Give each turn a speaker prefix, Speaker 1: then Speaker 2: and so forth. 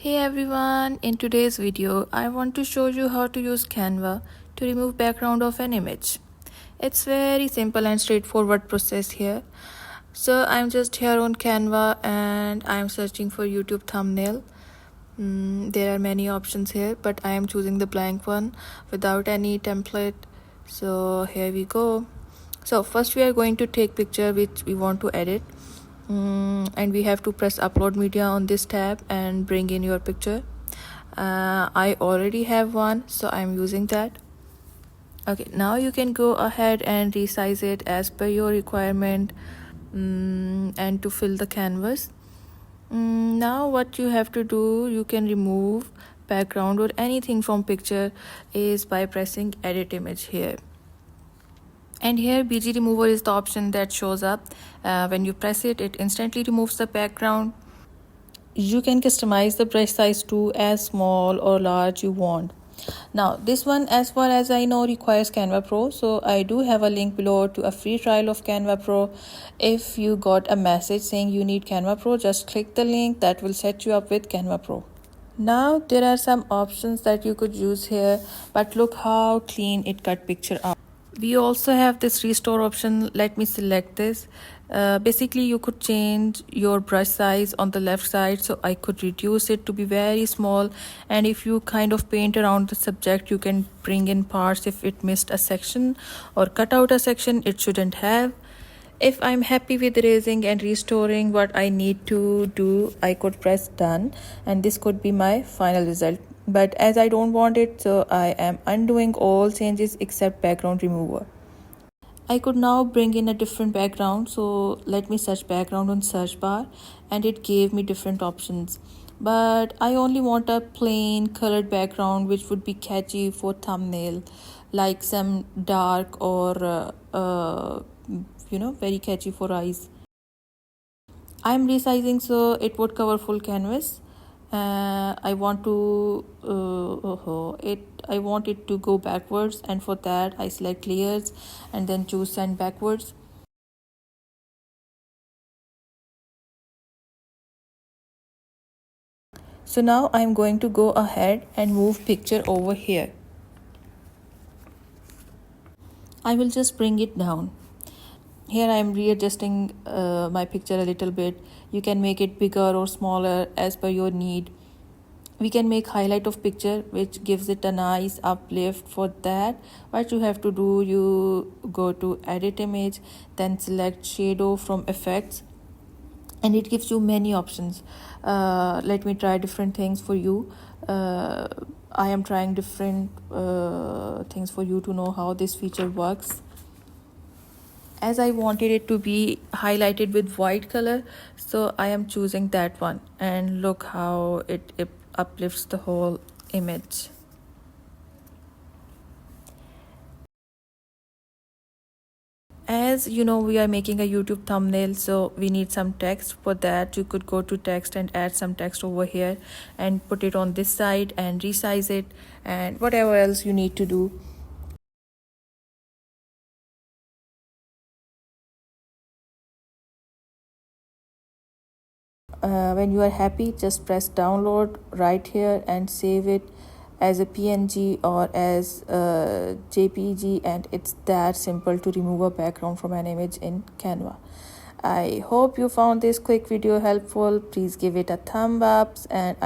Speaker 1: Hey everyone, in today's video I want to show you how to use Canva to remove background of an image. It's very simple and straightforward process here. So I'm just here on Canva and I'm searching for YouTube thumbnail. There are many options here, but I am choosing the blank one without any template. So here we go. So first we are going to take picture which we want to edit. And we have to press upload media on this tab and bring in your picture. I already have one, so I'm using that. Okay, now you can go ahead and resize it as per your requirement and to fill the canvas. Now what you have to do, you can remove background or anything from picture is by pressing edit image here. And here BG remover is the option that shows up. When you press it, it instantly removes the background. You can customize the brush size to as small or large you want. Now this one, as far as I know, requires Canva Pro, so I do have a link below to a free trial of Canva Pro. If you got a message saying you need Canva Pro, just click the link that will set you up with Canva Pro. Now there are some options that you could use here, but look how clean it cut picture out. We also have this restore option. Let me select this. Basically you could change your brush size on the left side, so I could reduce it to be very small, and if you kind of paint around the subject, you can bring in parts if it missed a section or cut out a section it shouldn't have. If I'm happy with erasing and restoring what I need to do, I could press done and this could be my final result. But as I don't want it, so I am undoing all changes except background remover. I could now bring in a different background, so let me search background on search bar and it gave me different options. But I only want a plain colored background which would be catchy for thumbnail, like some dark or very catchy for eyes. I'm resizing so it would cover full canvas. I want it to go backwards, and for that I select layers and then choose send backwards. So now I'm going to go ahead and move picture over here. I will just bring it down. Here I am readjusting my picture a little bit. You can make it bigger or smaller as per your need. We can make highlight of picture, which gives it a nice uplift. For that, what you have to do, you go to edit image, then select shadow from effects, and it gives you many options. Let me try different things for you. I am trying different things for you to know how this feature works. As I wanted it to be highlighted with white color, so I am choosing that one, and look how it uplifts the whole image. As you know, we are making a YouTube thumbnail, so we need some text. For that, you could go to text and add some text over here and put it on this side and resize it, and whatever else you need to do. When you are happy, just press download right here and save it as a PNG or as a JPG, and it's that simple to remove a background from an image in Canva. I hope you found this quick video helpful. Please give it a thumb up, and